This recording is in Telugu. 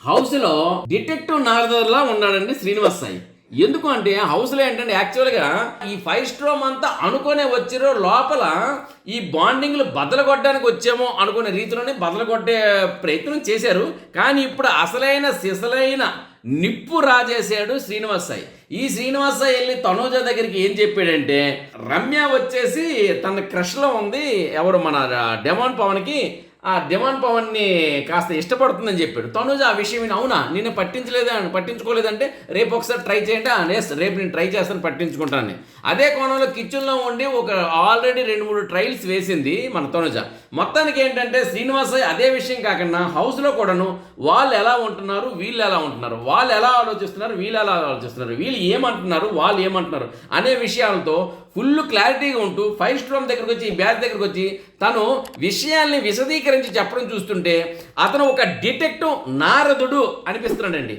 హౌస్లో డిటెక్టివ్ నారదర్లా ఉన్నాడండి శ్రీనివాస్ సాయి. ఎందుకు అంటే హౌస్లో ఏంటంటే యాక్చువల్గా ఈ ఫైవ్ స్ట్రోమ్ అంతా అనుకునే వచ్చిరో లోపల ఈ బాండింగ్లు బద్దలు కొట్టడానికి వచ్చామో అనుకునే రీతిలోనే బద్దలు కొట్టే ప్రయత్నం చేశారు. కానీ ఇప్పుడు అసలైన సిసలైన నిప్పు రాజేశాడు శ్రీనివాస్ సాయి. ఈ శ్రీనివాస్ సాయి వెళ్ళి తనూజ దగ్గరికి ఏం చెప్పాడంటే, రమ్య వచ్చేసి తన క్రష్లో ఉంది ఎవరు మన డెమాన్ పవన్కి, ఆ డిమాండ్ పవన్ని కాస్త ఇష్టపడుతుందని చెప్పాడు. తనుజ ఆ విషయం అవునా నిన్ను పట్టించుకోలేదంటే రేపు ఒకసారి ట్రై చేయండి, రేపు నేను ట్రై చేస్తాను పట్టించుకుంటాను. అదే కోణంలో కిచెన్లో ఉండి ఒక ఆల్రెడీ 2-3 ట్రయల్స్ వేసింది మన తనుజ. మొత్తానికి ఏంటంటే శ్రీనివాస అదే విషయం కాకుండా హౌస్లో కూడాను వాళ్ళు ఎలా ఉంటున్నారు, వీళ్ళు ఎలా ఉంటున్నారు, వాళ్ళు ఎలా ఆలోచిస్తున్నారు, వీళ్ళు ఎలా ఆలోచిస్తున్నారు, వీళ్ళు ఏమంటున్నారు, వాళ్ళు ఏమంటున్నారు అనే విషయాలతో ఫుల్ క్లారిటీగా ఉంటూ ఫైవ్ స్ట్రోమ్ దగ్గరకు వచ్చి, ఈ బ్యాచ్ దగ్గరకు వచ్చి తను విషయాల్ని విశదీకరించి చెప్పడం చూస్తుంటే అతను ఒక డిటెక్టివ్ నారదుడు అనిపిస్తున్నాడండి.